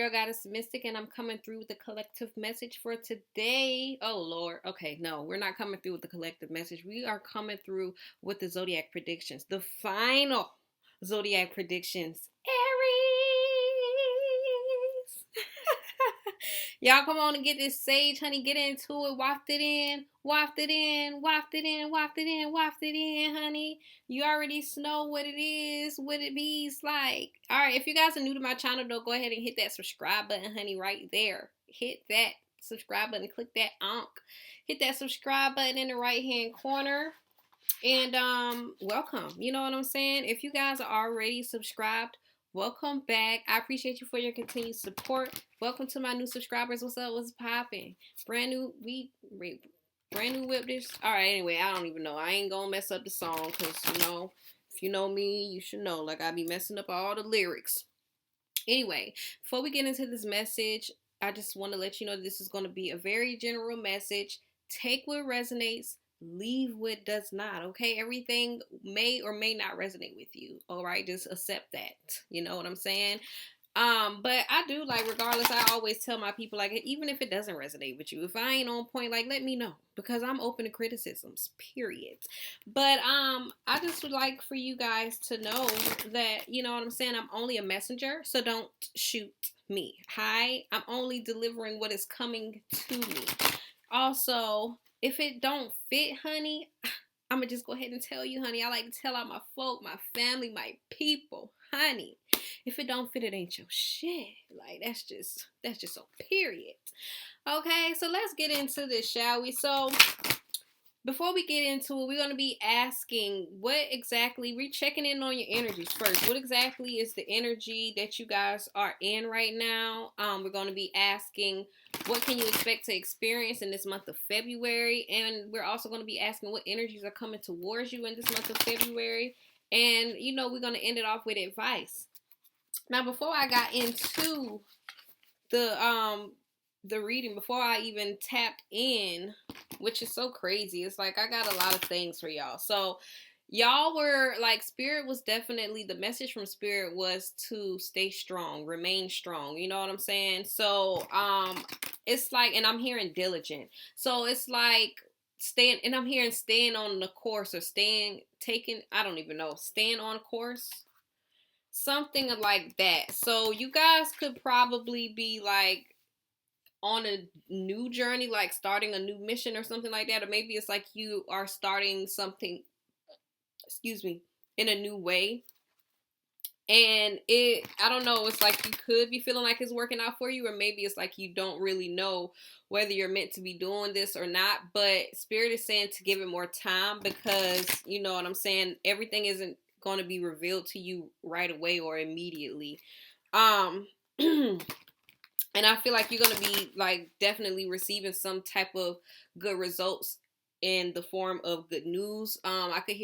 girl Goddess Mystic, and I'm coming through with the collective message for today. Oh Lord. Okay, no, we're not coming through with the collective message. We are coming through with the Zodiac predictions. The final Zodiac predictions. Aries. Y'all come on and get this sage, honey. Get into it. Waft it in. Waft it in. Waft it in. Waft it in. Waft it in, honey. You already know what it is, what it means like. Alright, if you guys are new to my channel, though, go ahead and hit that subscribe button, honey, right there. Hit that subscribe button. Click that onk. Hit that subscribe button in the right-hand corner. And welcome. You know what I'm saying? If you guys are already subscribed, welcome back. I appreciate you for your continued support. Welcome to my new subscribers. What's up? What's popping? Brand new whip this. All right, anyway, I don't even know. I ain't gonna mess up the song because, you know, if you know me, you should know. Like, I be messing up all the lyrics. Anyway, before we get into this message, I just want to let you know this is going to be a very general message. Take what resonates. Leave what does not, okay? Everything may or may not resonate with you, all right? Just accept that, you know what I'm saying? But I do, like, regardless, I always tell my people, like, even if it doesn't resonate with you, if I ain't on point, like, let me know, because I'm open to criticisms, period. But, I just would like for you guys to know that, you know what I'm saying, I'm only a messenger, so don't shoot me, hi? I'm only delivering what is coming to me. Also, if it don't fit, honey, I'm gonna just go ahead and tell you, honey. I like to tell all my folk, my family, my people, honey. If it don't fit, it ain't your shit. Like, that's just so period. Okay, so let's get into this, shall we? So before we get into it, we're going to be asking we're checking in on your energies first. What exactly is the energy that you guys are in right now? We're going to be asking, what can you expect to experience in this month of February? And we're also going to be asking what energies are coming towards you in this month of February. And, you know, we're going to end it off with advice. Now, before I got into the reading, before I even tapped in, which is so crazy, it's like I got a lot of things for y'all. So y'all were like, spirit was definitely, the message from spirit was to stay strong, remain strong, you know what I'm saying? So it's like, and I'm hearing diligent, so it's like staying, and I'm hearing staying on the course, or I don't even know, staying on course, something like that. So you guys could probably be like on a new journey, like starting a new mission or something like that. Or maybe it's like you are starting something, in a new way. And I don't know, it's like you could be feeling like it's working out for you, or maybe it's like you don't really know whether you're meant to be doing this or not. But spirit is saying to give it more time, because, you know what I'm saying, everything isn't going to be revealed to you right away or immediately. And I feel like you're going to be like definitely receiving some type of good results in the form of good news. I could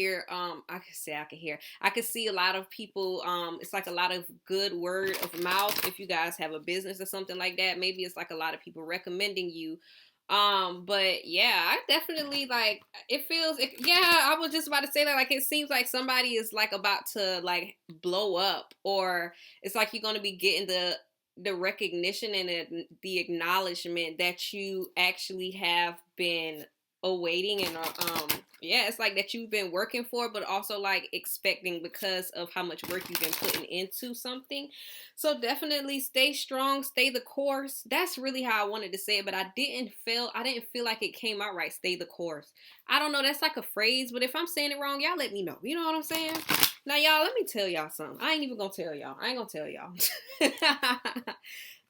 see a lot of people, it's like a lot of good word of mouth. If you guys have a business or something like that, maybe it's like a lot of people recommending you. But yeah, I definitely like, I was just about to say that, like, it seems like somebody is like about to like blow up, or it's like you're going to be getting the recognition and the acknowledgement that you actually have been awaiting, and it's like that you've been working for, but also like expecting, because of how much work you've been putting into something. So definitely stay strong, stay the course. That's really how I wanted to say it, but I didn't feel like it came out right. Stay the course. I don't know, that's like a phrase, but if I'm saying it wrong, y'all let me know. You know what I'm saying? Now, y'all, let me tell y'all something. I ain't even gonna tell y'all. I ain't gonna tell y'all.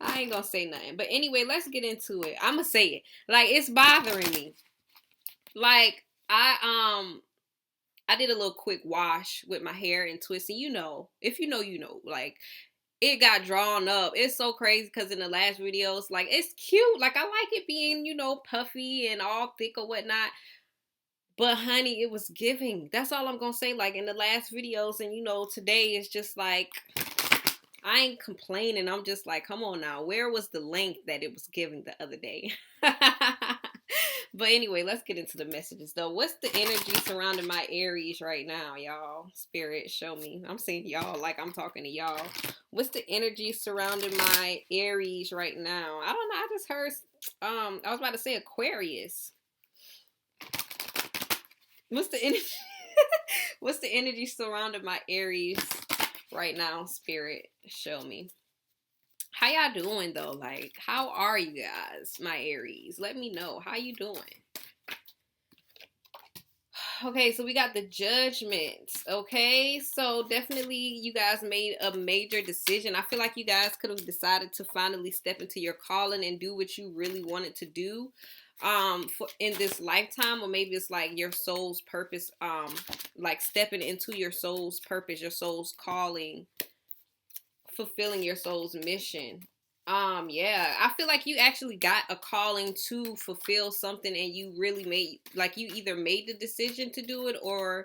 I ain't gonna say nothing. But anyway, let's get into it. I'm gonna say it. Like, it's bothering me. Like, I did a little quick wash with my hair and twist, and you know, if you know, you know, like, it got drawn up. It's so crazy, because in the last videos, like, it's cute. Like, I like it being, you know, puffy and all thick or whatnot. But honey, it was giving. That's all I'm gonna say. Like, in the last videos, and you know, today is just like, I ain't complaining. I'm just like, come on now. Where was the length that it was giving the other day? But anyway, let's get into the messages though. What's the energy surrounding my Aries right now, y'all? Spirit, show me. I'm saying y'all like I'm talking to y'all. What's the energy surrounding my Aries right now? I don't know. I just heard I was about to say Aquarius. What's the energy what's the energy surrounding my Aries right now, Spirit? Show me. How y'all doing though? Like, how are you guys, my Aries? Let me know. How you doing? Okay, so we got the Judgment. Okay, so definitely you guys made a major decision. I feel like you guys could have decided to finally step into your calling and do what you really wanted to do for in this lifetime, or maybe it's like your soul's purpose, like stepping into your soul's purpose, your soul's calling, fulfilling your soul's mission. Yeah, I feel like you actually got a calling to fulfill something, and you really made, like, you either made the decision to do it or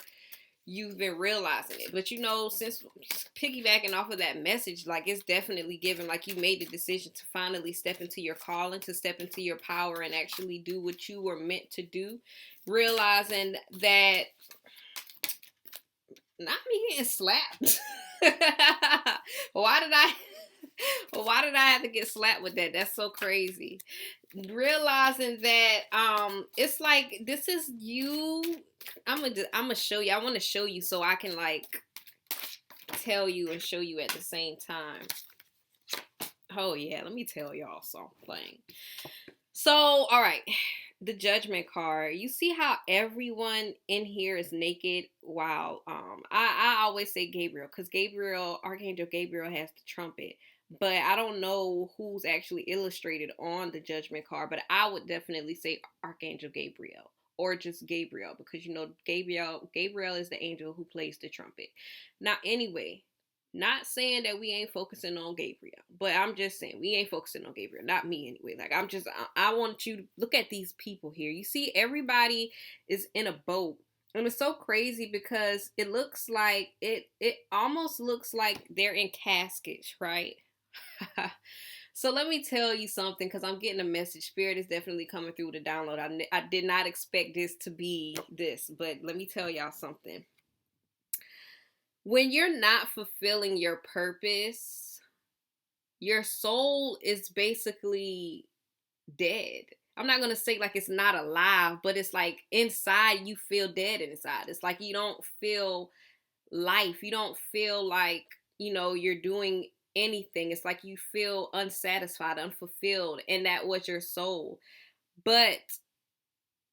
you've been realizing it. But you know, since piggybacking off of that message, like, it's definitely given, like, you made the decision to finally step into your calling, to step into your power and actually do what you were meant to do, realizing that not me getting slapped. why did I why did I have to get slapped with that? That's so crazy. Realizing that it's like, this is you. I'm gonna show you. I want to show you so I can, like, tell you and show you at the same time. Oh yeah, let me tell y'all something. So, all right, the Judgment card. You see how everyone in here is naked? Wow. I always say Gabriel, because Archangel Gabriel has the trumpet. But I don't know who's actually illustrated on the Judgment card, but I would definitely say Archangel Gabriel, or just Gabriel, because you know Gabriel is the angel who plays the trumpet. Now, anyway, not saying that we ain't focusing on Gabriel, but I'm just saying we ain't focusing on Gabriel. Not me anyway. Like, I want you to look at these people here. You see, everybody is in a boat. And it's so crazy because it looks like, it almost looks like they're in caskets, right? So let me tell you something, because I'm getting a message. Spirit is definitely coming through the download. I did not expect this to be this, but let me tell y'all something. When you're not fulfilling your purpose, your soul is basically dead. I'm not going to say like it's not alive, but it's like inside you feel dead inside. It's like you don't feel life. You don't feel like, you know, you're doing anything. It's like you feel unsatisfied, unfulfilled, and that was your soul. But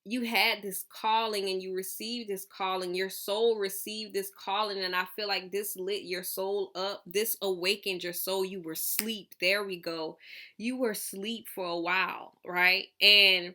you had this calling and you received this calling. Your soul received this calling, and I feel like this lit your soul up. This awakened your soul. You were asleep. There we go. You were asleep for a while, right? And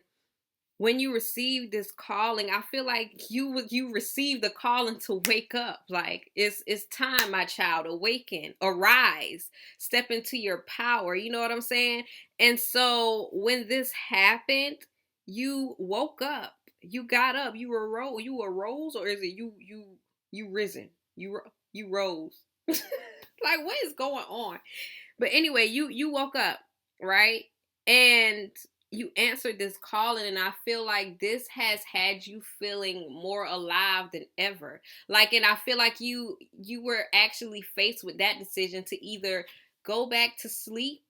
when you received this calling, I feel like you received the calling to wake up. Like, it's time, my child. Awaken, arise, step into your power. You know what I'm saying? And so when this happened, you woke up. You got up. You arose, or is it you risen? You rose. Like, what is going on? But anyway, you woke up, right? And you answered this calling, and I feel like this has had you feeling more alive than ever. Like, and I feel like you were actually faced with that decision to either go back to sleep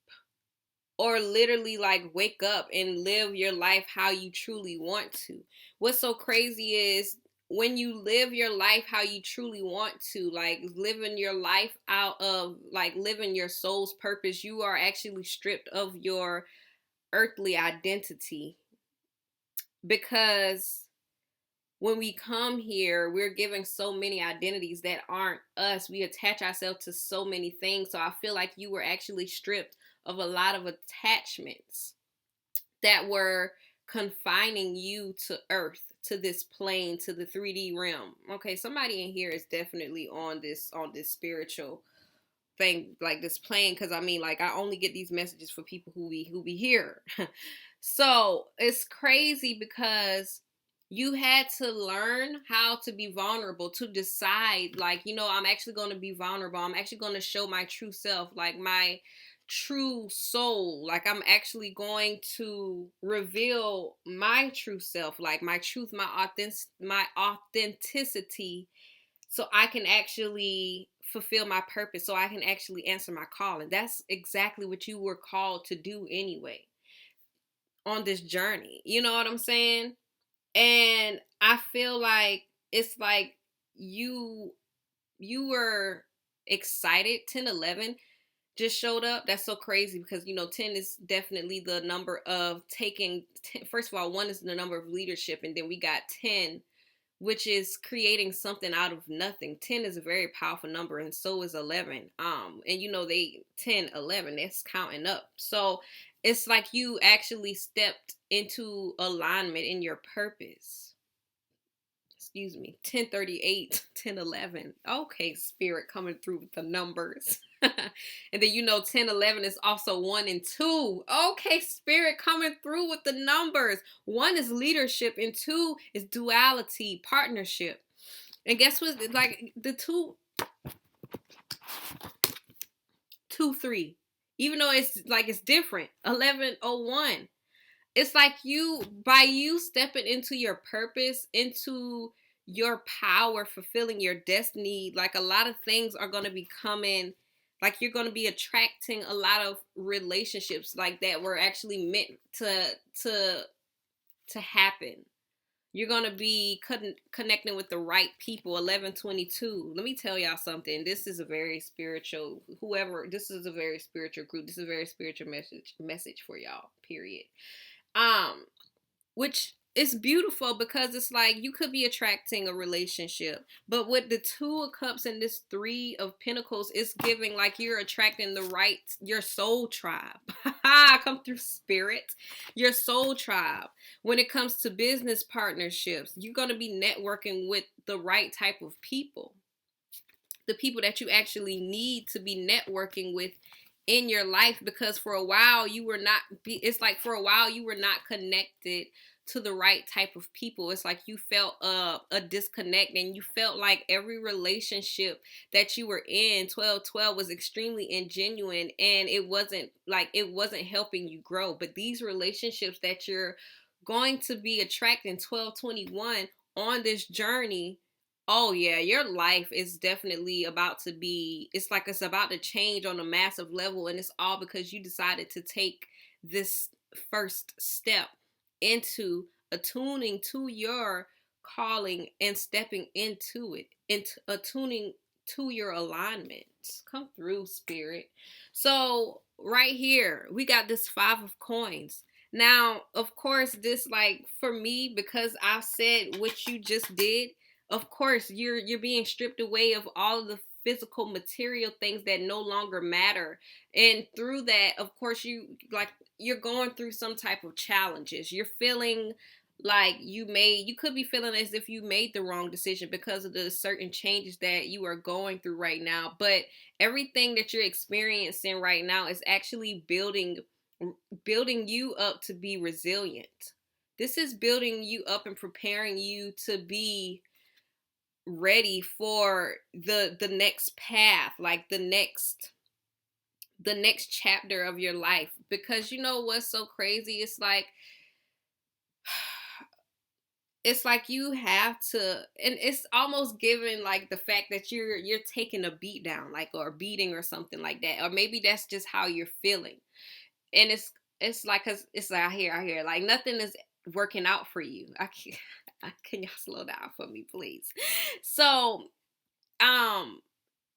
or literally like wake up and live your life how you truly want to. What's so crazy is when you live your life how you truly want to, like living your life out of like living your soul's purpose, you are actually stripped of your earthly identity. Because when we come here, we're giving so many identities that aren't us. We attach ourselves to so many things. So I feel like you were actually stripped of a lot of attachments that were confining you to earth, to this plane, to the 3D realm. Okay, somebody in here is definitely on this spiritual thing, like this plane, because I mean, like, I only get these messages for people who be here. So it's crazy because you had to learn how to be vulnerable, to decide, like, you know, I'm actually going to be vulnerable. I'm actually going to show my true self, like my true soul. Like, I'm actually going to reveal my true self, like my truth, my authenticity, so I can actually fulfill my purpose so I can actually answer my calling. That's exactly what you were called to do anyway on this journey. You know what I'm saying? And I feel like it's like you you were excited. 1011 just showed up. That's so crazy because 10 is definitely the number of taking. First of all, 1 is the number of leadership, and then we got 10, which is creating something out of nothing. 10 is a very powerful number, and so is 11. And they 10, 11, that's counting up. So it's like you actually stepped into alignment in your purpose. Excuse me, 1038, 1011. Okay, spirit coming through with the numbers. And then 1011 is also 1 and 2. Okay, spirit coming through with the numbers. 1 is leadership and 2 is duality, partnership. And guess what? Like the 2, 3. Even though it's different. 1101. It's like by you stepping into your purpose, into your power, fulfilling your destiny, like a lot of things are going to be coming, like you're going to be attracting a lot of relationships like that were actually meant to happen. You're going to be connecting with the right people. 1122. Let me tell y'all something. This is a very spiritual, this is a very spiritual group. This is a very spiritual message for y'all, period. Which is beautiful because it's like you could be attracting a relationship, but with the 2 of Cups and this 3 of Pentacles, it's giving like you're attracting your soul tribe. Come through, spirit. Your soul tribe. When it comes to business partnerships, you're going to be networking with the right type of people. The people that you actually need to be networking with in your life, because for a while you were not connected to the right type of people. It's like you felt a disconnect, and you felt like every relationship that you were in, 1212, was extremely ingenuine, and it wasn't helping you grow. But these relationships that you're going to be attracting, 1221, on this journey, oh yeah, your life is definitely about to be, it's about to change on a massive level, and it's all because you decided to take this first step into attuning to your calling and stepping into it, into attuning to your alignment. Come through, spirit. So right here, we got this 5 of coins. Now, of course, this, like, for me, because I've said what you just did, of course, you're being stripped away of all of the physical material things that no longer matter. And through that, of course, you're going through some type of challenges. You're feeling like you could be feeling as if you made the wrong decision because of the certain changes that you are going through right now. But everything that you're experiencing right now is actually building you up to be resilient. This is building you up and preparing you to be ready for the next path, like the next chapter of your life. Because you know what's so crazy? It's like you have to, and it's almost given like the fact that you're taking a beat down, like, or a beating or something like that, or maybe that's just how you're feeling. And it's like, cause it's like I hear like nothing is working out for you. Can y'all slow down for me, please? So,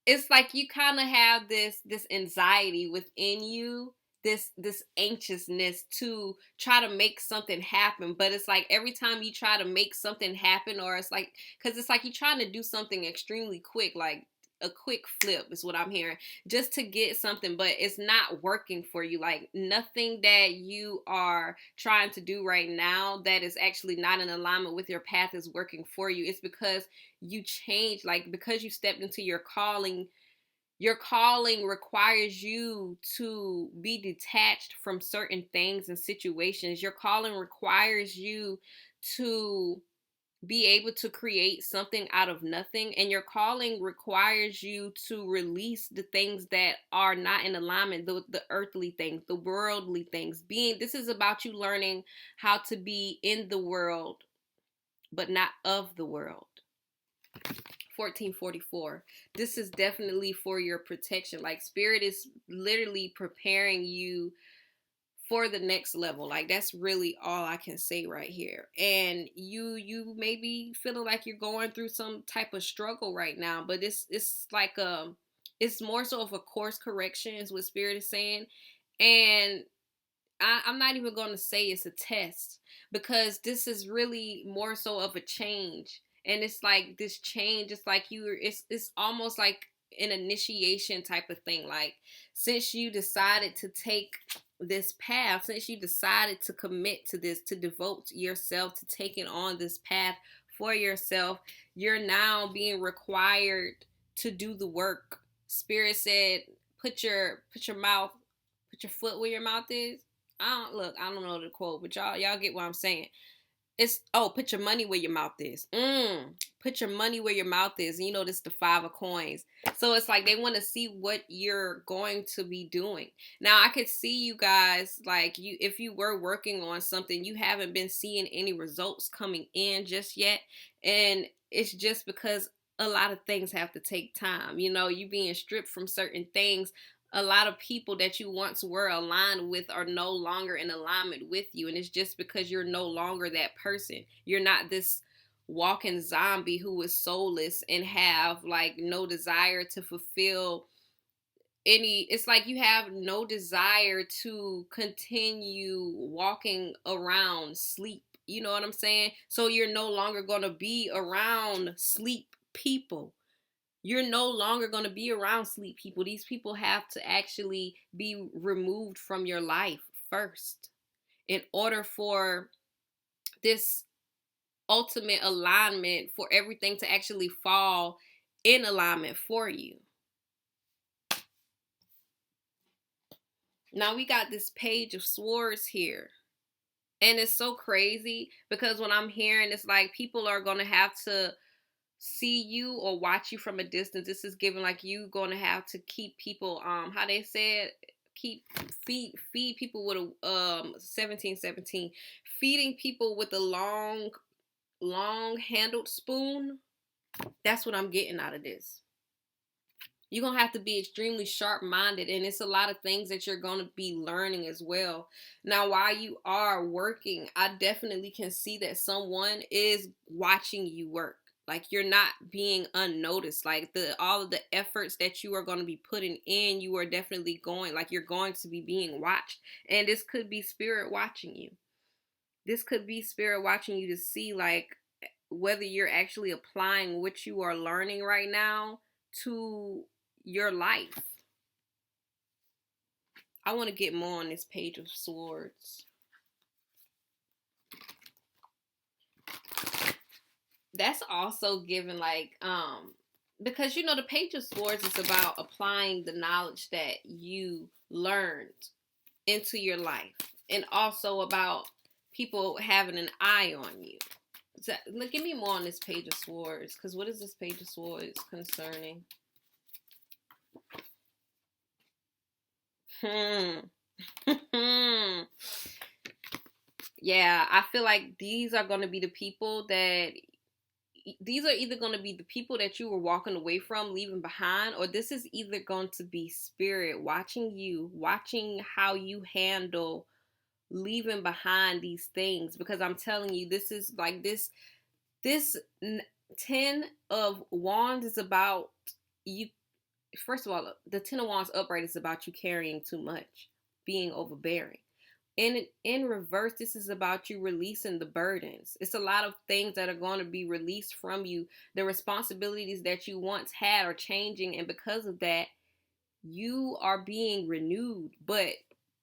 it's like you kind of have this anxiety within you, this anxiousness to try to make something happen. But it's like every time you try to make something happen, or it's like, because it's like you're trying to do something extremely quick, like a quick flip is what I'm hearing, just to get something, but it's not working for you. Like nothing that you are trying to do right now that is actually not in alignment with your path is working for you. It's because you changed, like because you stepped into your calling. Your calling requires you to be detached from certain things and situations. Your calling requires you to be able to create something out of nothing, and your calling requires you to release the things that are not in alignment, the earthly things, the worldly things. This is about you learning how to be in the world but not of the world. 1444. This is definitely for your protection. Like Spirit is literally preparing you for the next level. Like that's really all I can say right here. And you may be feeling like you're going through some type of struggle right now, but it's like it's more so of a course correction is what Spirit is saying. And I'm not even going to say it's a test, because this is really more so of a change. And it's like this change, it's like it's almost like an initiation type of thing. Like since you decided to take this path, since you decided to commit to this, to devote yourself to taking on this path for yourself, you're now being required to do the work. Spirit said, put your foot where your mouth is. I don't know the quote, but y'all get what I'm saying. It's, put your money where your mouth is. Put your money where your mouth is. And you know, this is the 5 of coins. So it's like they want to see what you're going to be doing. Now, I could see you guys, like, if you were working on something, you haven't been seeing any results coming in just yet. And it's just because a lot of things have to take time. You know, you being stripped from certain things. A lot of people that you once were aligned with are no longer in alignment with you. And it's just because you're no longer that person. You're not this walking zombie who is soulless and have like no desire to fulfill any. It's like you have no desire to continue walking around sleep. You know what I'm saying? So you're no longer going to be around sleep people. You're no longer going to be around sleep people. These people have to actually be removed from your life first in order for this ultimate alignment, for everything to actually fall in alignment for you. Now we got this Page of Swords here. And it's so crazy because when I'm hearing, it's like people are going to have to see you or watch you from a distance. This is giving like you going to have to keep people, how they said, feed people with a 1717, feeding people with a long handled spoon. That's what I'm getting out of this. You're going to have to be extremely sharp-minded, and it's a lot of things that you're going to be learning as well. Now, while you are working, I definitely can see that someone is watching you work. Like you're not being unnoticed. Like all of the efforts that you are going to be putting in, you are definitely you're going to be being watched. And this could be Spirit watching you. This could be Spirit watching you to see like whether you're actually applying what you are learning right now to your life. I want to get more on this Page of Swords. That's also given like because you know the Page of Swords is about applying the knowledge that you learned into your life, and also about people having an eye on you. So, look, give me more on this Page of Swords, because what is this Page of Swords concerning? Yeah, I feel like these are going to be the people that these are either going to be the people that you were walking away from, leaving behind, or this is either going to be Spirit watching you, watching how you handle leaving behind these things. Because I'm telling you, this is like this 10 of Wands is about you. First of all, the 10 of Wands upright is about you carrying too much, being overbearing. In reverse, this is about you releasing the burdens. It's a lot of things that are going to be released from you. The responsibilities that you once had are changing, and because of that, you are being renewed. But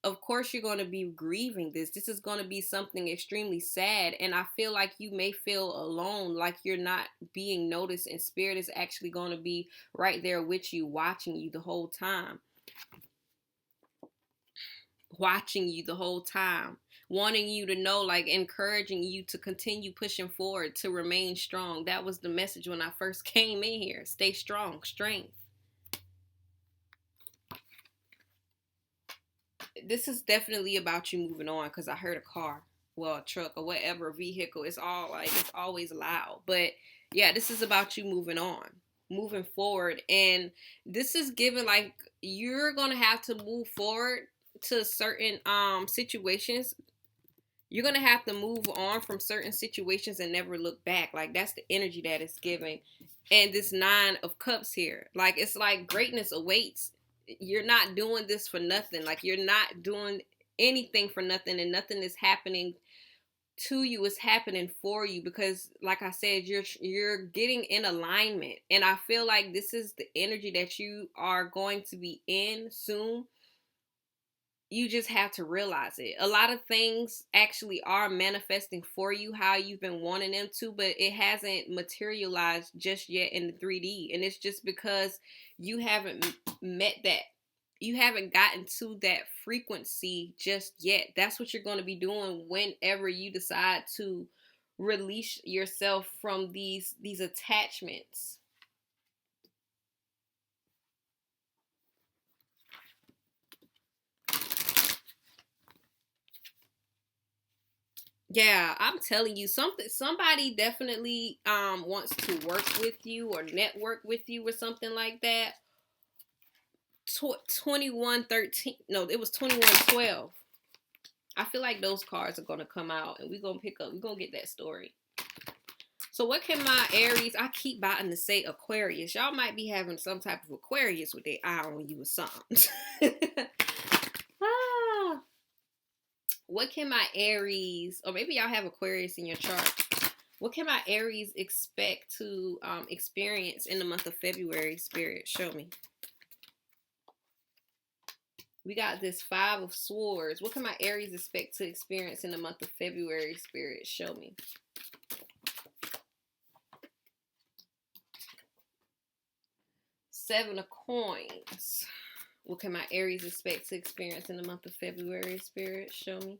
of course, you're going to be grieving this. This is going to be something extremely sad, and I feel like you may feel alone, like you're not being noticed, and Spirit is actually going to be right there with you, watching you the whole time. Watching you the whole time, wanting you to know, like encouraging you to continue pushing forward, to remain strong. That was the message when I first came in here. Stay strong, strength. This is definitely about you moving on, because I heard a car, well, a truck or whatever vehicle. It's all like, it's always loud, but yeah, this is about you moving on. moving forward. And this is given like you're gonna have to move forward to certain situations. You're gonna have to move on from certain situations and never look back. Like that's the energy that it's giving. And this 9 of Cups here, like it's like greatness awaits. You're not doing this for nothing. Like you're not doing anything for nothing, and nothing is happening to you, is happening for you, because like I said, you're getting in alignment. And I feel like this is the energy that you are going to be in soon. You just have to realize it. A lot of things actually are manifesting for you how you've been wanting them to, but it hasn't materialized just yet in the 3D. And it's just because you haven't met that. You haven't gotten to that frequency just yet. That's what you're going to be doing whenever you decide to release yourself from these attachments. Yeah, I'm telling you, somebody definitely wants to work with you or network with you or something like that. 2113, no, it was 2112. I feel like those cards are going to come out and we're going to get that story. So what can my Aries, I keep biting to say Aquarius. Y'all might be having some type of Aquarius with their eye on you or something. What can my Aries, or maybe y'all have Aquarius in your chart. What can my Aries expect to experience in the month of February, Spirit? Show me. We got this 5 of Swords. What can my Aries expect to experience in the month of February, Spirit? Show me. Seven of Coins. What can my Aries expect to experience in the month of February, Spirit? Show me.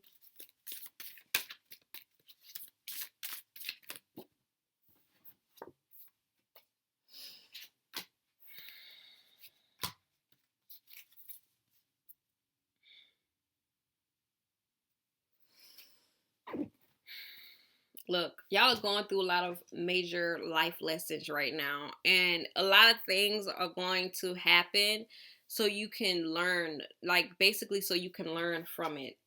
Look, y'all are going through a lot of major life lessons right now, and a lot of things are going to happen so you can learn, like basically so you can learn from it.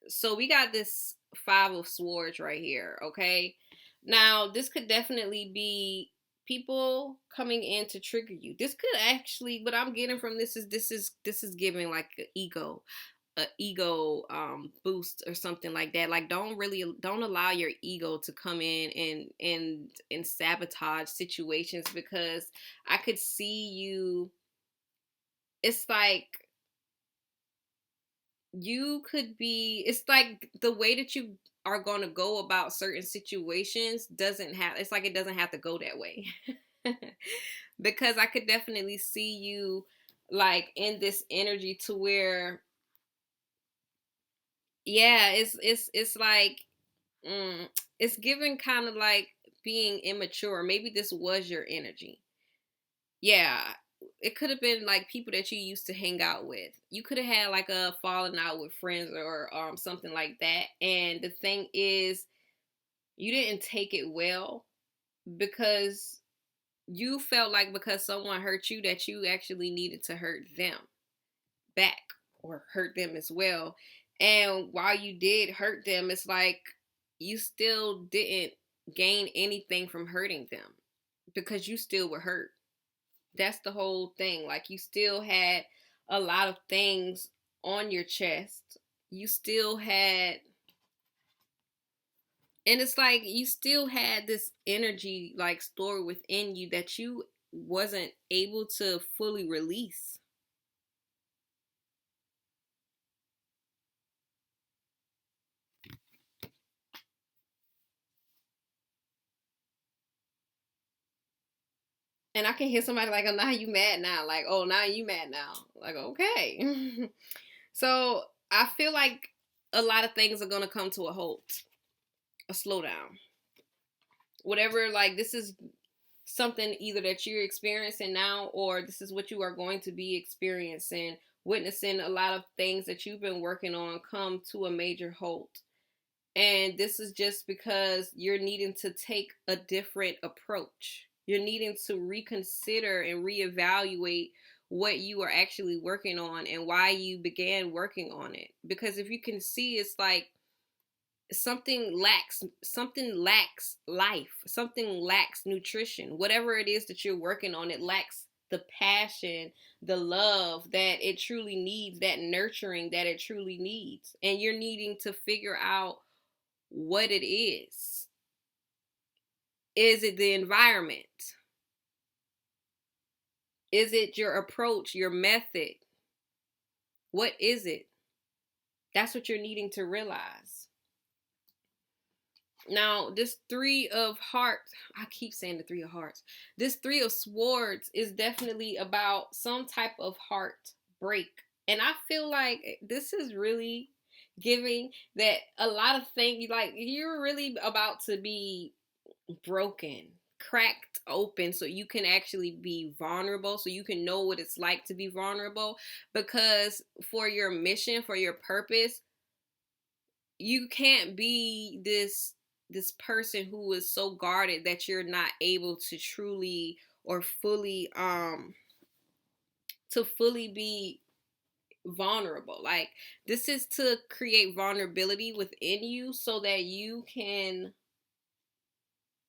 So we got this 5 of Swords right here, okay? Now, this could definitely be people coming in to trigger you. This could actually, what I'm getting from this is giving like an ego boost or something like that. Like don't allow your ego to come in and sabotage situations, because I could see you, it's like you could be, it's like the way that you are going to go about certain situations doesn't have, it's like it doesn't have to go that way. Because I could definitely see you like in this energy to where, yeah, it's like it's giving kind of like being immature. Maybe this was your energy. Yeah, it could have been like people that you used to hang out with. You could have had like a falling out with friends or something like that. And the thing is, you didn't take it well because you felt like because someone hurt you that you actually needed to hurt them back or hurt them as well. And while you did hurt them, it's like you still didn't gain anything from hurting them because you still were hurt. That's the whole thing. Like you still had a lot of things on your chest. You still had, and it's like you still had this energy like stored within you that you wasn't able to fully release. And I can hear somebody like, oh, now you mad now. Like, oh, now you mad now. Like, okay. So I feel like a lot of things are going to come to a halt, a slowdown. Whatever, like, this is something either that you're experiencing now, or this is what you are going to be experiencing, witnessing a lot of things that you've been working on come to a major halt. And this is just because you're needing to take a different approach. You're needing to reconsider and reevaluate what you are actually working on and why you began working on it. Because if you can see, it's like something lacks life, something lacks nutrition. Whatever it is that you're working on, it lacks the passion, the love that it truly needs, that nurturing that it truly needs. And you're needing to figure out what it is. Is it the environment? Is it your approach, your method? What is it? That's what you're needing to realize. Now, this Three of Hearts, I keep saying the Three of Hearts. This Three of Swords is definitely about some type of heartbreak. And I feel like this is really giving that a lot of things, like you're really about to be broken, cracked open, so you can actually be vulnerable, so you can know what it's like to be vulnerable. Because for your mission, for your purpose, you can't be this person who is so guarded that you're not able to truly or fully to fully be vulnerable. Like, this is to create vulnerability within you so that you can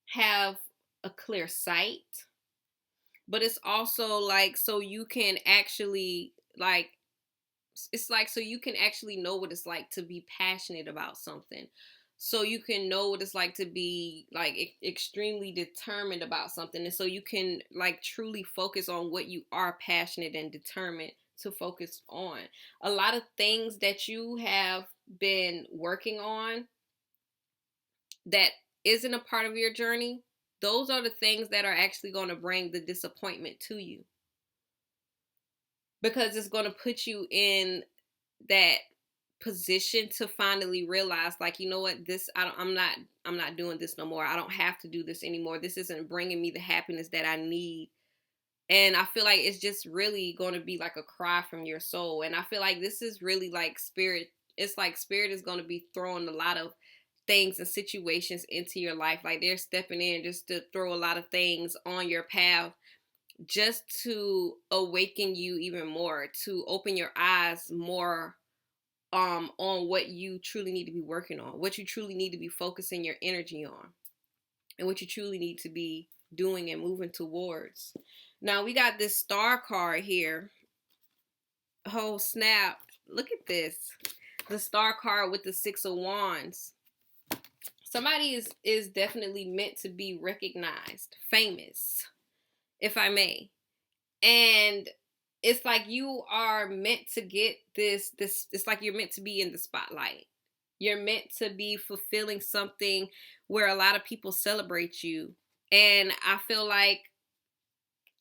have a clear sight, but it's also like so you can actually like it's like so you can actually know what it's like to be passionate about something, so you can know what it's like to be like extremely determined about something, and so you can like truly focus on what you are passionate and determined to focus on. A lot of things that you have been working on that isn't a part of your journey, those are the things that are actually going to bring the disappointment to you, because it's going to put you in that position to finally realize, like, you know what, this I'm not doing this no more. I don't have to do this anymore. This isn't bringing me the happiness that I need. And I feel like it's just really going to be like a cry from your soul. And I feel like this is really like spirit. It's like spirit is going to be throwing a lot of things and situations into your life. Like, they're stepping in just to throw a lot of things on your path, just to awaken you even more, to open your eyes more on what you truly need to be working on, what you truly need to be focusing your energy on, and what you truly need to be doing and moving towards. Now, we got this star card here. Oh snap, look at this. The star card with the Six of Wands. Somebody is definitely meant to be recognized, famous, if I may. And it's like you are meant to get this it's like you're meant to be in the spotlight. You're meant to be fulfilling something where a lot of people celebrate you. And I feel like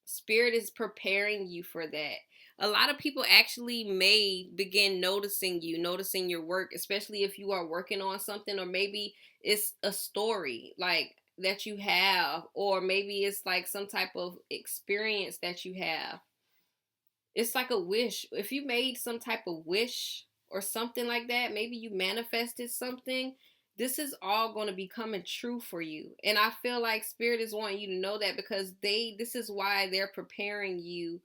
spirit is preparing you for that. A lot of people actually may begin noticing you, noticing your work, especially if you are working on something, or maybe it's a story like that you have, or maybe it's like some type of experience that you have. It's like a wish. If you made some type of wish or something like that, maybe you manifested something, this is all going to be coming true for you. And I feel like spirit is wanting you to know that, because this is why they're preparing you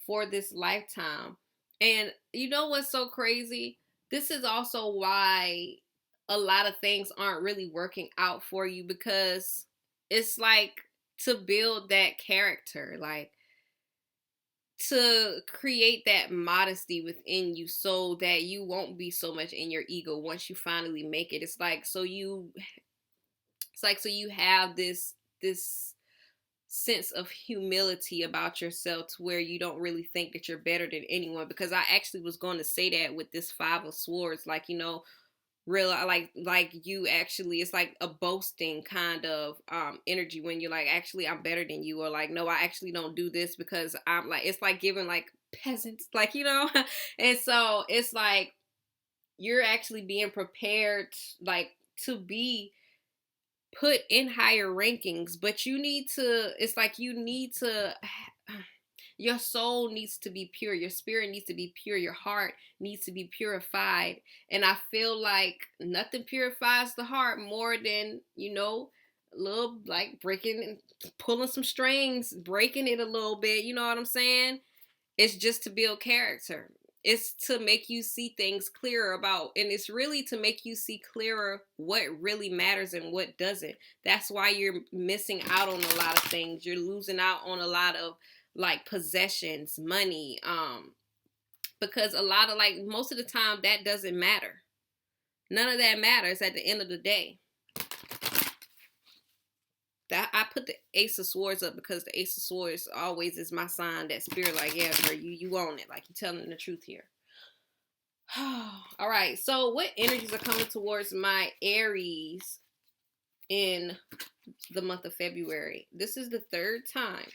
for this lifetime. And you know what's so crazy? This is also why a lot of things aren't really working out for you, because it's like to build that character, like to create that modesty within you so that you won't be so much in your ego once you finally make it. So you have this sense of humility about yourself, to where you don't really think that you're better than anyone. Because I actually was going to say that with this Five of Swords, like, you know, real like you actually, it's like a boasting kind of energy when you're like, actually I'm better than you, or like, no, I actually don't do this because I'm like, it's like giving like peasants, like, you know. And so it's like you're actually being prepared like to be put in higher rankings, but you need to, it's like you need to, your soul needs to be pure, your spirit needs to be pure, your heart needs to be purified. And I feel like nothing purifies the heart more than, you know, A little like breaking, pulling some strings, breaking it a little bit. You know what I'm saying? It's just to build character. It's to make you see things clearer about, and it's really to make you see clearer what really matters and what doesn't. That's why you're missing out on a lot of things. You're losing out on a lot of like possessions, money, because a lot of like most of the time that doesn't matter. None of that matters at the end of the day. That I put the Ace of Swords up because the Ace of Swords always is my sign. That spirit, like, yeah, girl, you own it. Like, you're telling the truth here. All right. So, what energies are coming towards my Aries in the month of February? This is the third time.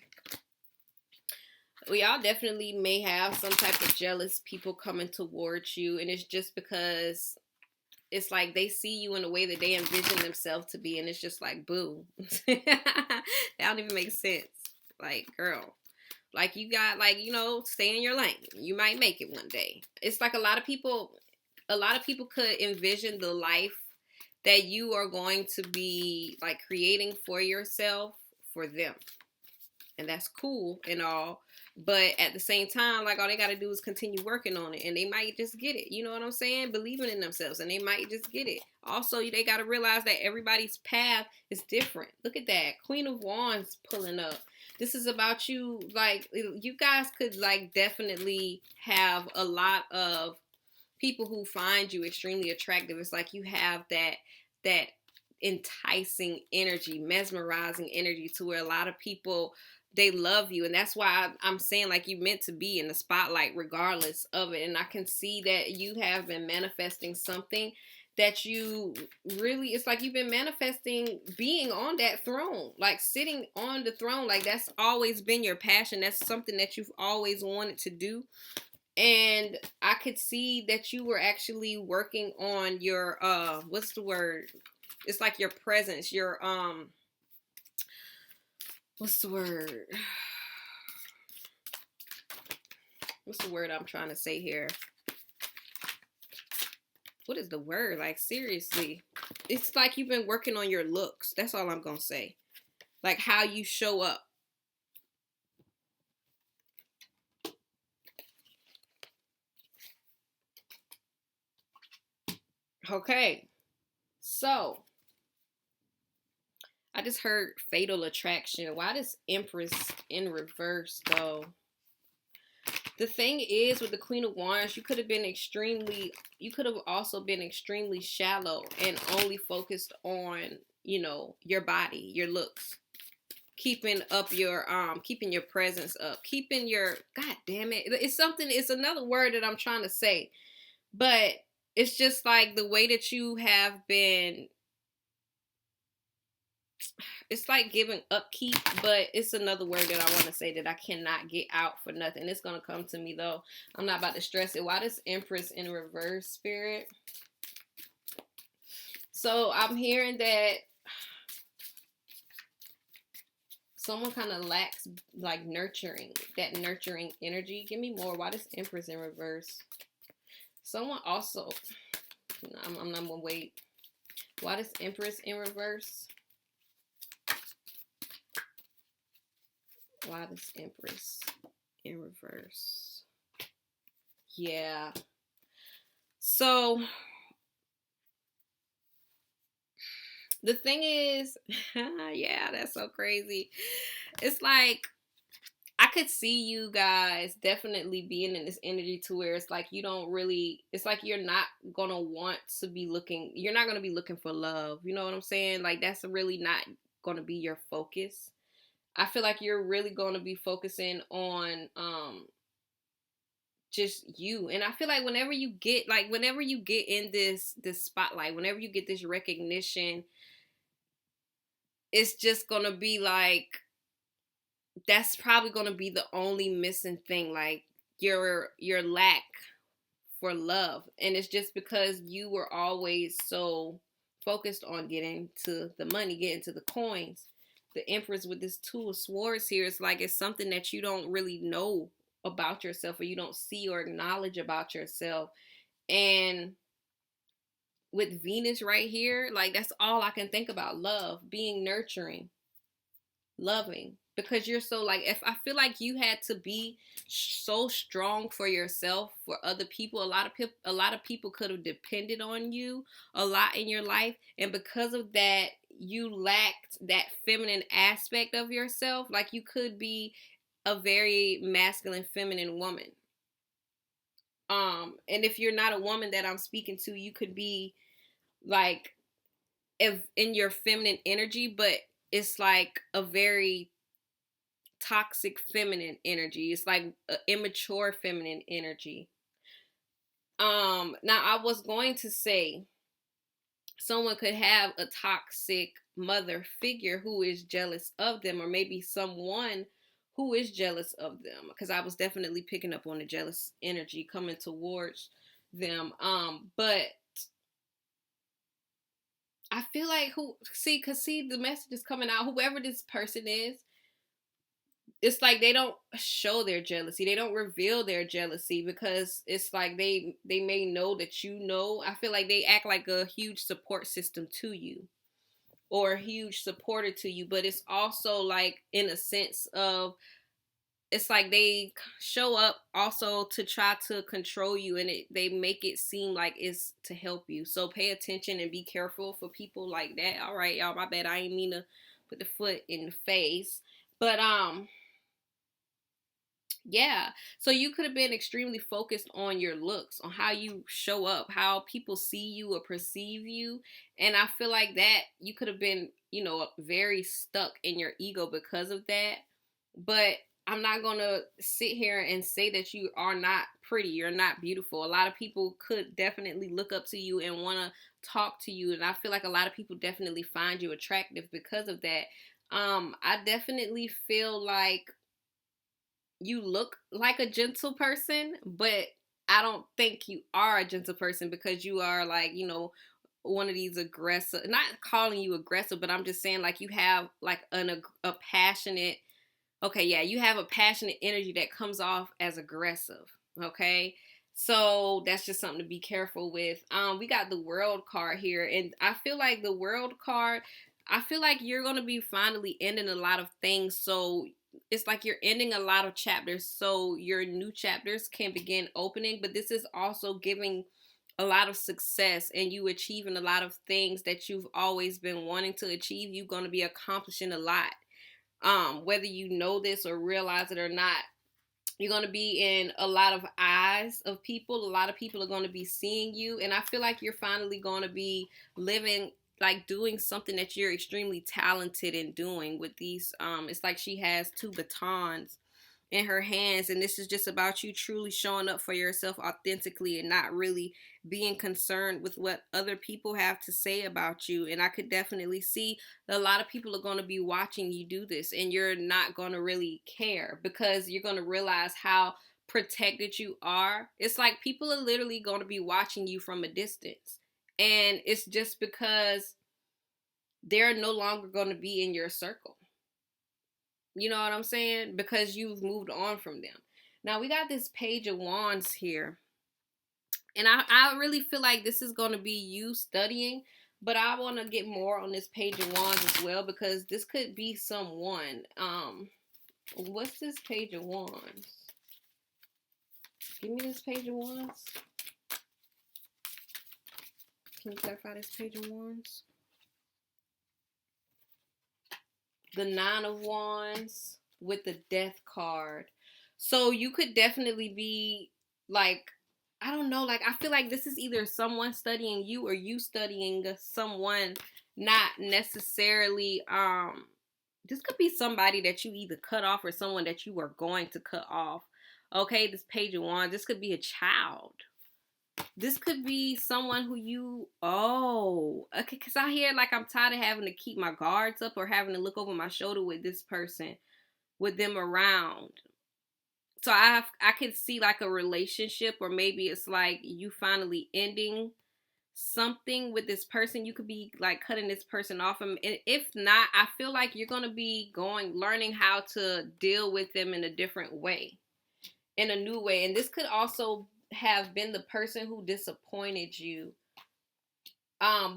We all definitely may have some type of jealous people coming towards you, and it's just because it's like they see you in the way that they envision themselves to be, and it's just like, boo. That don't even make sense. Like, girl, like you got, like, you know, stay in your lane. You might make it one day. It's like a lot of people could envision the life that you are going to be like creating for yourself for them. And that's cool and all. But at the same time, like, all they got to do is continue working on it. And they might just get it. You know what I'm saying? Believing in themselves. And they might just get it. Also, they got to realize that everybody's path is different. Look at that. Queen of Wands pulling up. This is about you. Like, you guys could, like, definitely have a lot of people who find you extremely attractive. It's like you have that enticing energy, mesmerizing energy, to where a lot of people, they love you. And that's why I'm saying, like, you meant to be in the spotlight regardless of it. And I can see that you have been manifesting something that you really, it's like you've been manifesting being on that throne, like sitting on the throne. Like, that's always been your passion. That's something that you've always wanted to do. And I could see that you were actually working on your what's the word? It's like your presence, your what's the word? What's the word I'm trying to say here? What is the word? Like, seriously. It's like you've been working on your looks. That's all I'm going to say. Like, how you show up. Okay. So, I just heard fatal attraction. Why does Empress in reverse, though? The thing is, with the Queen of Wands, you could have also been extremely shallow and only focused on, you know, your body, your looks, keeping your presence up, keeping your, god damn it, it's another word that I'm trying to say, but it's just like the way that you have been. It's like giving upkeep, but it's another word that I want to say that I cannot get out for nothing. It's going to come to me, though. I'm not about to stress it. Why does Empress in reverse, spirit? So I'm hearing that someone kind of lacks, like, that nurturing energy. Give me more. Why does Empress in reverse? Someone also, I'm not going to wait. Why does Empress in reverse? Why does Empress in reverse? Yeah. So, the thing is, yeah, that's so crazy. It's like, I could see you guys definitely being in this energy to where it's like you don't really, it's like you're not going to want to be looking, you're not going to be looking for love. You know what I'm saying? Like, that's really not going to be your focus. I feel like you're really going to be focusing on just you. And I feel like whenever you get in this spotlight, whenever you get this recognition, it's just going to be like, that's probably going to be the only missing thing, like your lack for love. And it's just because you were always so focused on getting to the money, getting to the coins. The Empress with this Two of Swords here, it's like it's something that you don't really know about yourself, or you don't see or acknowledge about yourself. And with Venus right here, like that's all I can think about. Love, being nurturing, loving, because you're so like, if I feel like you had to be so strong for yourself, for other people, a lot of people could have depended on you a lot in your life, and because of that you lacked that feminine aspect of yourself. Like you could be a very masculine feminine woman. And if you're not a woman that I'm speaking to, you could be like, if in your feminine energy, but it's like a very toxic feminine energy. It's like immature feminine energy. Now I was going to say someone could have a toxic mother figure who is jealous of them, or maybe someone who is jealous of them, because I was definitely picking up on the jealous energy coming towards them. But I feel like the message is coming out. Whoever this person is, it's like they don't show their jealousy. They don't reveal their jealousy because it's like they may know that you know. I feel like they act like a huge support system to you, or a huge supporter to you, but it's also like in a sense of, it's like they show up also to try to control you, and they make it seem like it's to help you. So pay attention and be careful for people like that. All right, y'all, my bad. I ain't mean to put the foot in the face. But yeah. So you could have been extremely focused on your looks, on how you show up, how people see you or perceive you. And I feel like that you could have been, very stuck in your ego because of that. But I'm not going to sit here and say that you are not pretty, you're not beautiful. A lot of people could definitely look up to you and want to talk to you. And I feel like a lot of people definitely find you attractive because of that. I definitely feel like you look like a gentle person, but I don't think you are a gentle person, because you are like, one of these aggressive, not calling you aggressive, but I'm just saying like you have like a passionate, okay, yeah, you have a passionate energy that comes off as aggressive, okay? So that's just something to be careful with. We got the World card here, and I feel like the World card, I feel like you're going to be finally ending a lot of things. So it's like you're ending a lot of chapters so your new chapters can begin opening, but this is also giving a lot of success and you achieving a lot of things that you've always been wanting to achieve. You're going to be accomplishing a lot. Whether you know this or realize it or not, you're going to be in a lot of eyes of people. A lot of people are going to be seeing you. And I feel like you're finally going to be living, like doing something that you're extremely talented in doing with these. It's like she has two batons in her hands, and this is just about you truly showing up for yourself authentically and not really being concerned with what other people have to say about you. And I could definitely see that a lot of people are going to be watching you do this, and you're not going to really care because you're going to realize how protected you are. It's like people are literally going to be watching you from a distance, and it's just because they're no longer going to be in your circle. You know what I'm saying? Because you've moved on from them. Now we got this Page of Wands here. And I really feel like this is going to be you studying. But I want to get more on this Page of Wands as well, because this could be someone. What's this Page of Wands? Give me this Page of Wands. Can you clarify this Page of Wands? The Nine of Wands with the Death card. So you could definitely be like, I don't know, like I feel like this is either someone studying you or you studying someone, not necessarily this could be somebody that you either cut off or someone that you are going to cut off. Okay, this Page of Wands, this could be a child. This could be someone who okay, because I hear like I'm tired of having to keep my guards up or having to look over my shoulder with this person, with them around. So I could see like a relationship, or maybe it's like you finally ending something with this person. You could be like cutting this person off. And if not, I feel like you're going to be learning how to deal with them in a different way, in a new way. And this could also have been the person who disappointed you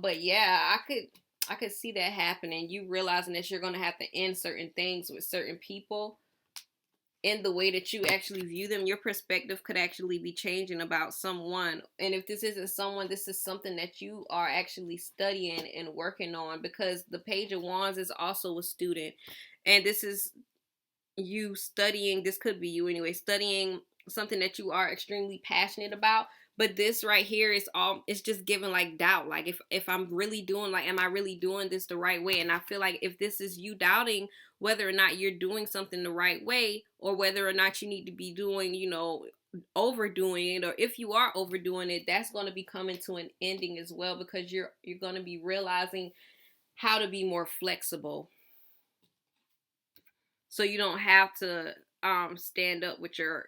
But yeah, I could see that happening. You realizing that you're gonna have to end certain things with certain people in the way that you actually view them. Your perspective could actually be changing about someone. And if this isn't someone, this is something that you are actually studying and working on, because the Page of Wands is also a student. And this is you studying, this could be you anyway, studying something that you are extremely passionate about. But this right here is all, it's just giving like doubt, like if I'm really doing, like, am I really doing this the right way? And I feel like if this is you doubting whether or not you're doing something the right way, or whether or not you need to be doing, you know, overdoing it, or if you are overdoing it, that's going to be coming to an ending as well, because you're going to be realizing how to be more flexible, so you don't have to stand up with your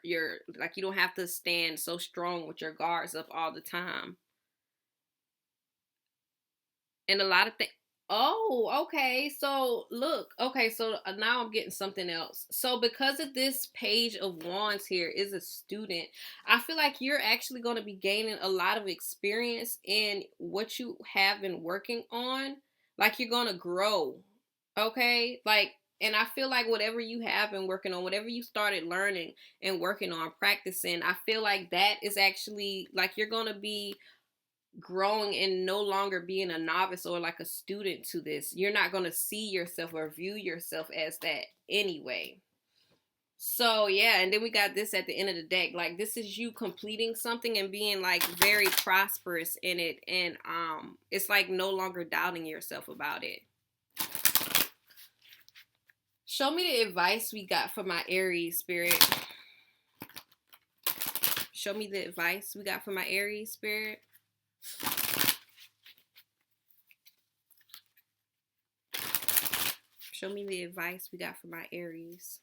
like, you don't have to stand so strong with your guards up all the time. And a lot of things. Oh, okay. So look, okay, so now I'm getting something else. So because of this Page of Wands here is a student, I feel like you're actually going to be gaining a lot of experience in what you have been working on. Like, you're going to grow. Okay? Like, and I feel like whatever you have been working on, whatever you started learning and working on, practicing, I feel like that is actually like you're going to be growing and no longer being a novice or like a student to this. You're not going to see yourself or view yourself as that anyway. So yeah, and then we got this at the end of the deck. Like, this is you completing something and being like very prosperous in it, and it's like no longer doubting yourself about it. Show me the advice we got for my Aries spirit. Show me the advice we got for my Aries spirit. Show me the advice we got for my Aries.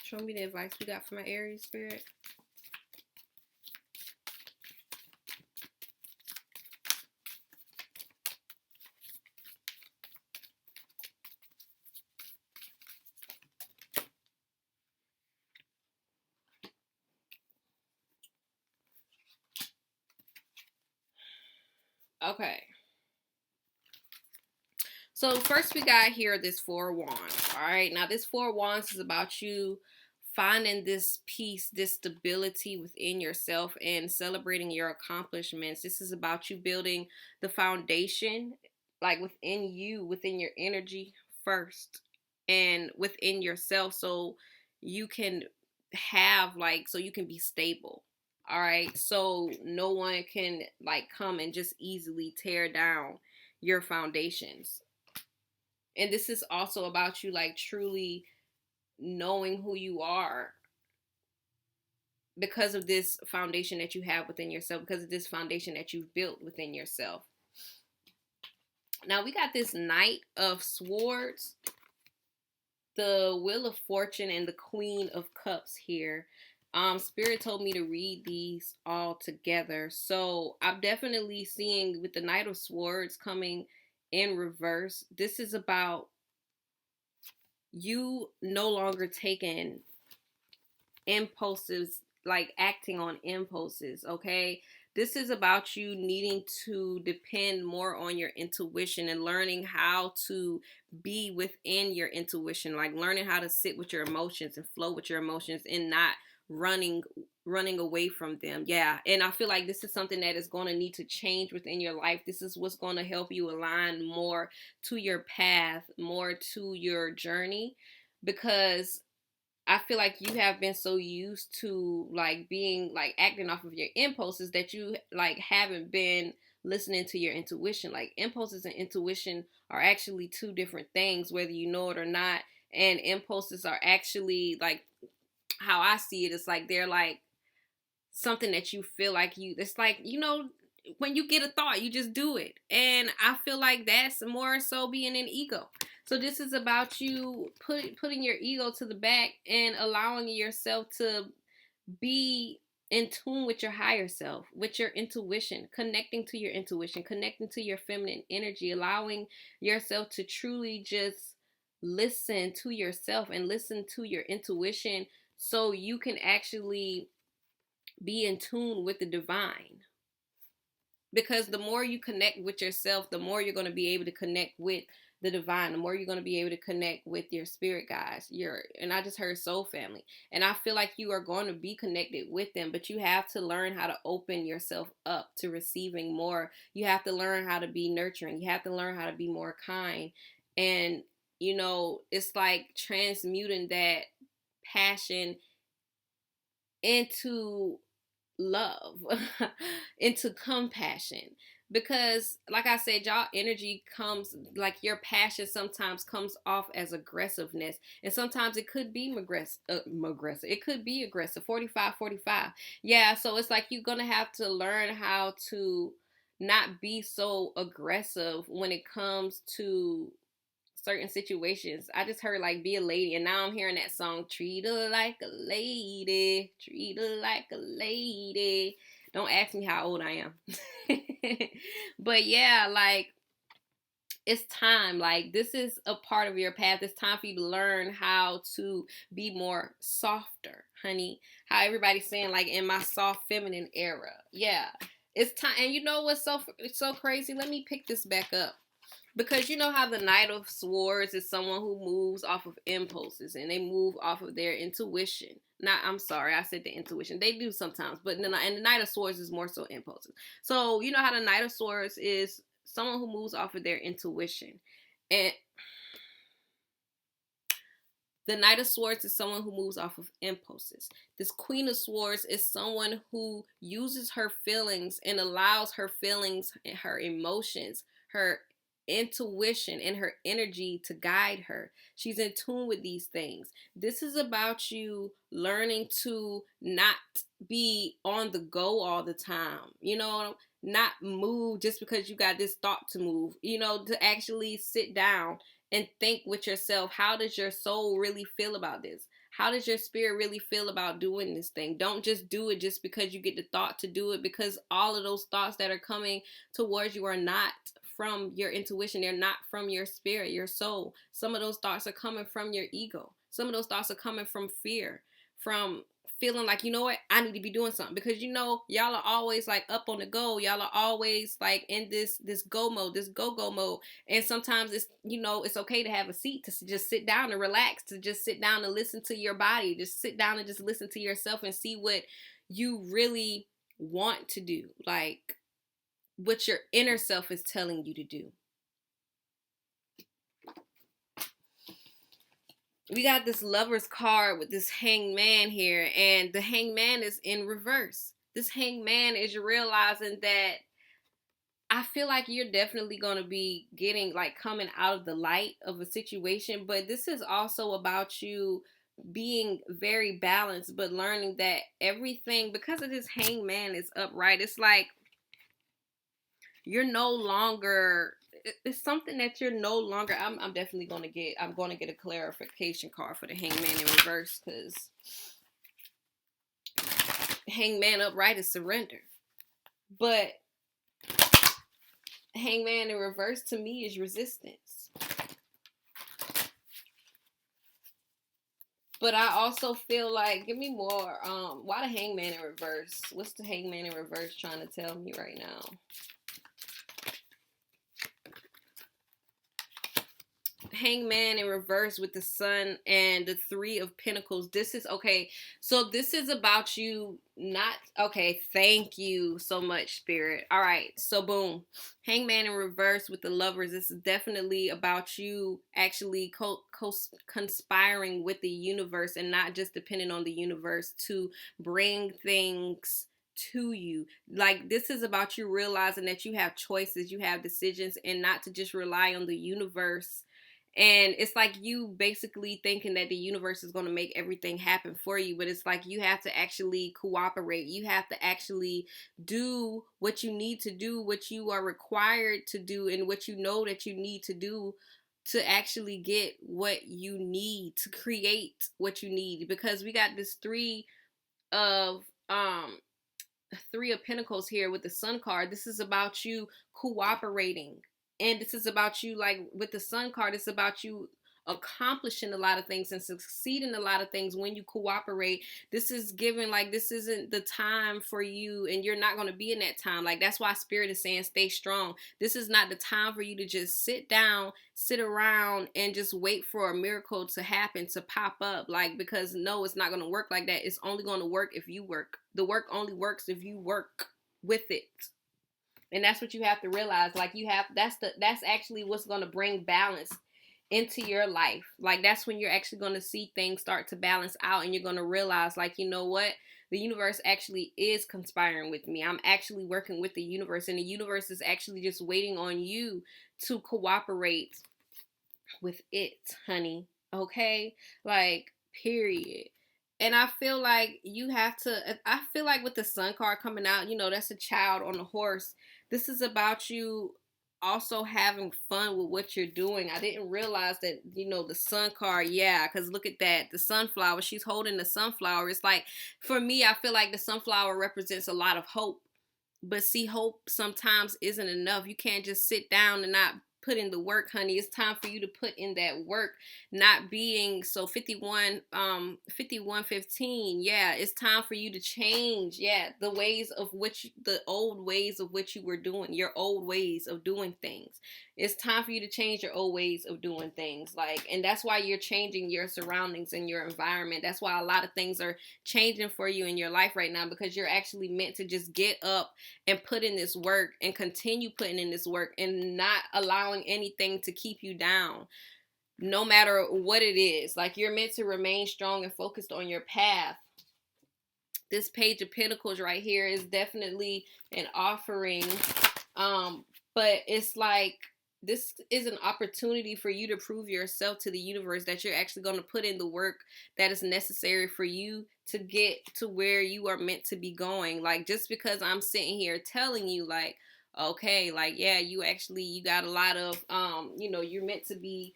Show me the advice we got for my Aries spirit. Okay. So first we got here this Four of Wands. All right. Now this Four of Wands is about you finding this peace, this stability within yourself, and celebrating your accomplishments. This is about you building the foundation, like within you, within your energy first, and within yourself, so you can have like, so you can be stable. All right. So no one can like come and just easily tear down your foundations. And this is also about you like truly knowing who you are because of this foundation that you have within yourself, because of this foundation that you've built within yourself. Now we got this Knight of Swords, the Wheel of Fortune, and the Queen of Cups here. Spirit told me to read these all together. So I'm definitely seeing with the Knight of Swords coming in reverse, this is about you no longer taking impulses, like acting on impulses, okay? This is about you needing to depend more on your intuition and learning how to be within your intuition, like learning how to sit with your emotions and flow with your emotions and not running away from them. Yeah. And I feel like this is something that is going to need to change within your life. This is what's going to help you align more to your path, more to your journey, because I feel like you have been so used to like being like acting off of your impulses that you like haven't been listening to your intuition. Like, impulses and intuition are actually two different things, whether you know it or not. And impulses are actually like, how I see it, it's like they're like something that you feel like it's like, you know, when you get a thought, you just do it. And I feel like that's more so being an ego. So this is about you putting your ego to the back and allowing yourself to be in tune with your higher self, with your intuition, connecting to your intuition, connecting to your feminine energy, allowing yourself to truly just listen to yourself and listen to your intuition so you can actually be in tune with the divine. Because the more you connect with yourself, the more you're going to be able to connect with the divine, the more you're going to be able to connect with your spirit guides, and I just heard soul family, and I feel like you are going to be connected with them, but you have to learn how to open yourself up to receiving more. You have to learn how to be nurturing. You have to learn how to be more kind. And it's like transmuting that passion into love, into compassion. Because like I said, y'all energy comes, like your passion sometimes comes off as aggressiveness, and sometimes it could be aggressive. It could be aggressive. 45. Yeah, so it's like you're gonna have to learn how to not be so aggressive when it comes to certain situations. I just heard like be a lady, and now I'm hearing that song, treat her like a lady, treat her like a lady. Don't ask me how old I am. But yeah, like it's time. Like this is a part of your path. It's time for you to learn how to be more softer, honey. How everybody's saying, like, in my soft feminine era. Yeah, it's time. And you know what's so crazy? Let me pick this back up. Because you know how the Knight of Swords is someone who moves off of impulses and they move off of their intuition. I'm sorry, I said the intuition. They do sometimes, but the Knight of Swords is more so impulses. So you know how the Knight of Swords is someone who moves off of their intuition. And the Knight of Swords is someone who moves off of impulses. This Queen of Swords is someone who uses her feelings and allows her feelings and her emotions, her intuition and her energy to guide her. She's in tune with these things. This is about you learning to not be on the go all the time. Not move just because you got this thought to move. To actually sit down and think with yourself, how does your soul really feel about this? How does your spirit really feel about doing this thing? Don't just do it just because you get the thought to do it, because all of those thoughts that are coming towards you are not from your intuition. They're not from your spirit, your soul. Some of those thoughts are coming from your ego. Some of those thoughts are coming from fear, from feeling like, you know what, I need to be doing something. Because y'all are always like up on the go. Y'all are always like in this go mode, this go mode. And sometimes it's okay to have a seat, to just sit down and relax, to just sit down and listen to your body. Just sit down and just listen to yourself and see what you really want to do. Like what your inner self is telling you to do. We got this Lover's card with this Hangman here, and the Hangman is in reverse. This Hangman is realizing that I feel like you're definitely going to be coming out of the light of a situation, but this is also about you being very balanced, but learning that everything, because of this Hangman is upright, it's like you're no longer, it's something that you're no longer, I'm definitely going to get, I'm going to get a clarification card for the Hangman in reverse, because Hangman upright is surrender. But Hangman in reverse to me is resistance. But I also feel like, give me more, why the Hangman in reverse? What's the Hangman in reverse trying to tell me right now? Hangman in reverse with the Sun and the Three of Pentacles. This is okay. So this is about you not okay. Thank you so much, Spirit. All right. So boom, Hangman in reverse with the Lovers. This is definitely about you actually conspiring with the universe and not just depending on the universe to bring things to you. Like this is about you realizing that you have choices, you have decisions, and not to just rely on the universe. And it's like you basically thinking that the universe is going to make everything happen for you. But it's like you have to actually cooperate. You have to actually do what you need to do, what you are required to do, and what you know that you need to do to actually get what you need, to create what you need, because we got this of um three of pentacles here with the sun card. This is about you cooperating, and this is about you, like with the sun card, it's about you accomplishing a lot of things and succeeding a lot of things when you cooperate. This is given, like, this isn't the time for you, and you're not going to be in that time. Like, that's why spirit is saying stay strong. This is not the time for you to just sit down, sit around, and just wait for a miracle to happen, to pop up. Like, because no, it's not going to work like that. It's only going to work if you work. The work only works if you work with it. And that's what you have to realize. Like, you have, that's actually what's going to bring balance into your life. Like, that's when you're actually going to see things start to balance out, and you're going to realize, like, you know what, the universe actually is conspiring with me. I'm actually working with the universe, and the universe is actually just waiting on you to cooperate with it, honey. Okay? Like, period. And I feel like you have to, I feel like with the sun card coming out, you know, that's a child on a horse. This is about you also having fun with what you're doing. I didn't realize that, you know, the sun card, yeah, because look at that, the sunflower, she's holding the sunflower. It's like, for me, I feel like the sunflower represents a lot of hope. But see, hope sometimes isn't enough. You can't just sit down and not put in the work, honey. It's time for you to put in that work. Not being so 5115. Yeah, it's time for you to change. Yeah, the ways of which, the old ways of which you were doing, your old ways of doing things. It's time for you to change your old ways of doing things. Like, and that's why you're changing your surroundings and your environment. That's why a lot of things are changing for you in your life right now, because you're actually meant to just get up and put in this work and continue putting in this work, and not allowing anything to keep you down, no matter what it is. Like, you're meant to remain strong and focused on your path. This Page of Pentacles right here is definitely an offering, but it's like, this is an opportunity for you to prove yourself to the universe that you're actually going to put in the work that is necessary for you to get to where you are meant to be going. Like, just because I'm sitting here telling you, like, okay, like, yeah, you got a lot of, you know, you're meant to be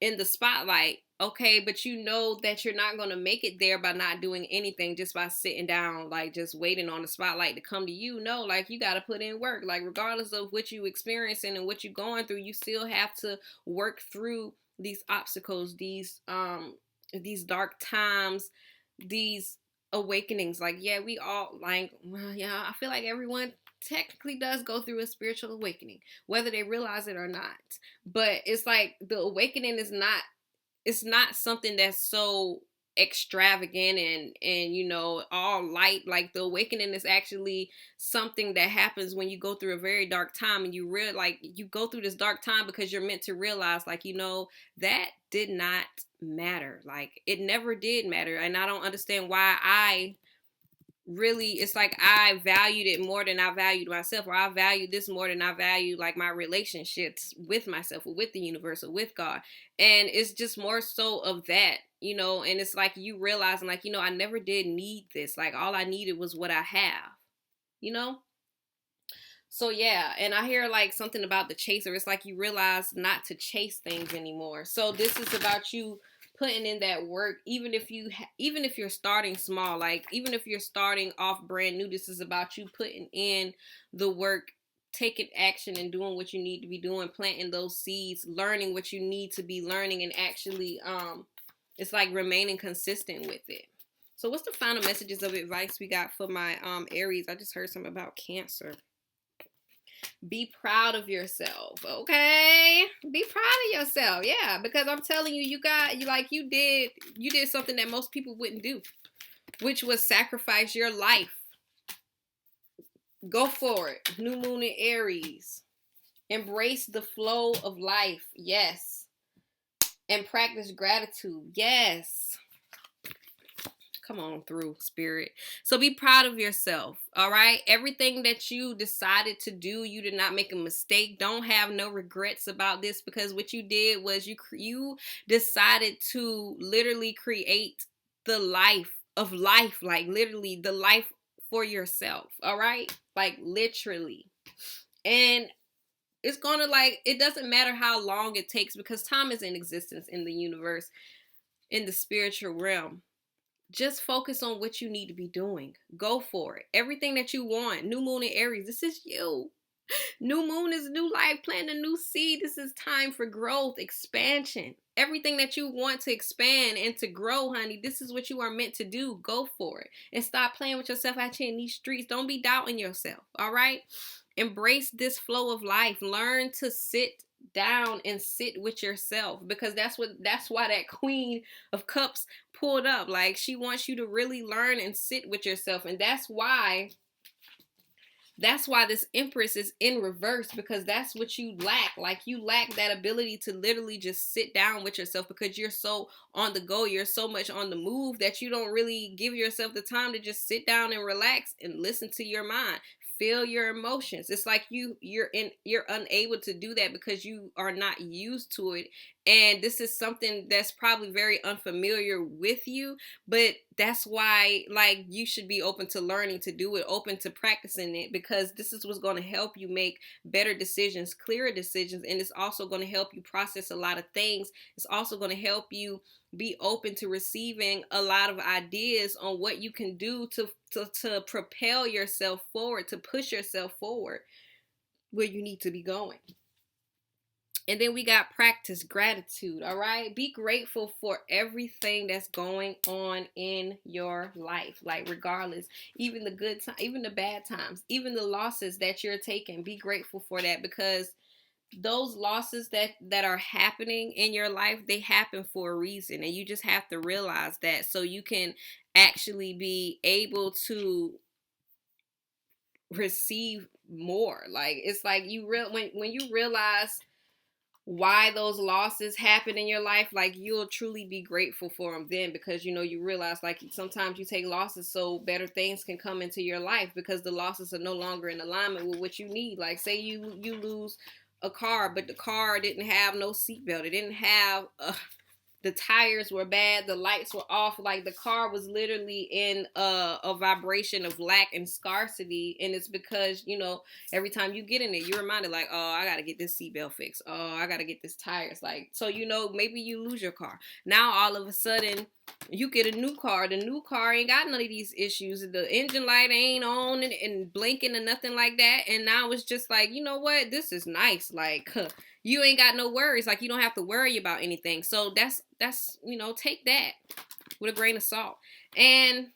in the spotlight. Okay, but you know that you're not going to make it there by not doing anything, just by sitting down, like, just waiting on the spotlight to come to you. No, like, you got to put in work. Like, regardless of what you experiencing and what you're going through, you still have to work through these obstacles, these dark times, these awakenings. Like, yeah, we all, like, well, yeah, I feel like everyone technically does go through a spiritual awakening, whether they realize it or not. But it's like, the awakening is not, it's not something that's so extravagant and you know, all light. Like, the awakening is actually something that happens when you go through a very dark time, and you go through this dark time because you're meant to realize, like, you know, that did not matter. Like, it never did matter. And I don't understand why it's like I valued it more than I valued myself, or I valued this more than I valued, like, my relationships with myself, or with the universe, or with God. And it's just more so of that, you know. And it's like, you realizing, like, you know, I never did need this. Like, all I needed was what I have, you know. So yeah, and I hear, like, something about the chaser. It's like you realize not to chase things anymore. So this is about you putting in that work, even if you're starting small. Like, even if you're starting off brand new, this is about you putting in the work, taking action, and doing what you need to be doing, planting those seeds, learning what you need to be learning, and actually it's like remaining consistent with it. So what's the final messages of advice we got for my Aries? I just heard something about Cancer. Be proud of yourself, okay? Be proud of yourself, yeah, because I'm telling you, you did something that most people wouldn't do, which was sacrifice your life. Go for it. New moon in Aries. Embrace the flow of life, yes. And practice gratitude, yes. Come on through, spirit. So be proud of yourself, all right? Everything that you decided to do, you did not make a mistake. Don't have no regrets about this, because what you did was you decided to literally create the life of life, like literally the life for yourself, all right? Like, literally. And It's gonna, like, it doesn't matter how long it takes, because time is in existence in the universe, in the spiritual realm. Just focus on what you need to be doing. Go for it. Everything that you want. New moon in Aries, this is you. New moon is new life, plant a new seed. This is time for growth, expansion. Everything that you want to expand and to grow, honey, this is what you are meant to do. Go for it. And stop playing with yourself out here in these streets. Don't be doubting yourself, all right? Embrace this flow of life. Learn to sit down and sit with yourself, because that's why that Queen of Cups pulled up. Like, she wants you to really learn and sit with yourself. And that's why this Empress is in reverse, because that's what you lack. Like, you lack that ability to literally just sit down with yourself, because you're so on the go, you're so much on the move, that you don't really give yourself the time to just sit down and relax and listen to your mind. Feel your emotions. It's like you're unable to do that because you are not used to it. And this is something that's probably very unfamiliar with you, but that's why, like, you should be open to learning to do it, open to practicing it, because this is what's going to help you make better decisions, clearer decisions, and it's also going to help you process a lot of things. It's also going to help you be open to receiving a lot of ideas on what you can do to propel yourself forward, to push yourself forward where you need to be going. And then we got practice gratitude, all right? Be grateful for everything that's going on in your life. Like, regardless, even the good times, even the bad times, even the losses that you're taking, be grateful for that, because those losses that are happening in your life, they happen for a reason, and you just have to realize that, so you can actually be able to receive more. Like, it's like when you realize why those losses happen in your life, like, you'll truly be grateful for them then, because you realize, like, sometimes you take losses so better things can come into your life, because the losses are no longer in alignment with what you need. Like, say you lose a car, but the car didn't have no seatbelt, it didn't have the tires were bad, the lights were off, like, the car was literally in a vibration of lack and scarcity. And it's because, every time you get in it, you're reminded, like, oh, I gotta get this seatbelt fixed, oh, I gotta get this tires, like, so maybe you lose your car. Now all of a sudden you get a new car. The new car ain't got none of these issues. The engine light ain't on and blinking and nothing like that. And now it's just like, you know what? This is nice. Like, you ain't got no worries. Like, you don't have to worry about anything. So that's take that with a grain of salt. And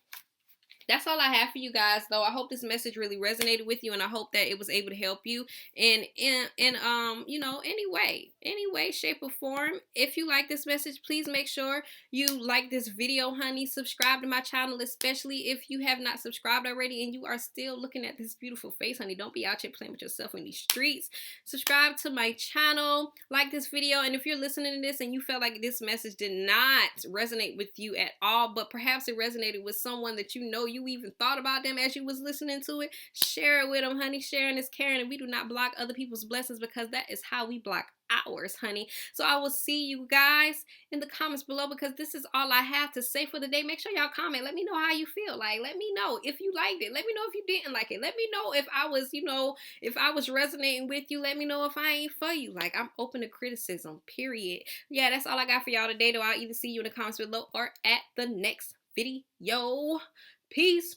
that's all I have for you guys, though. I hope this message really resonated with you, and I hope that it was able to help you in any way, shape, or form. If you like this message, please make sure you like this video, honey. Subscribe to my channel, especially if you have not subscribed already and you are still looking at this beautiful face, honey. Don't be out here playing with yourself in these streets. Subscribe to my channel, like this video, and if you're listening to this and you felt like this message did not resonate with you at all, but perhaps it resonated with someone that you even thought about them as you was listening to it, share it with them, honey. Sharing is caring, and we do not block other people's blessings, because that is how we block ours, honey. So I will see you guys in the comments below, because this is all I have to say for the day. Make sure y'all comment. Let me know how you feel. Like, let me know if you liked it. Let me know if you didn't like it. Let me know if I was resonating with you. Let me know if I ain't for you. Like, I'm open to criticism, period. Yeah, that's all I got for y'all today, though. I'll either see you in the comments below or at the next video. Peace.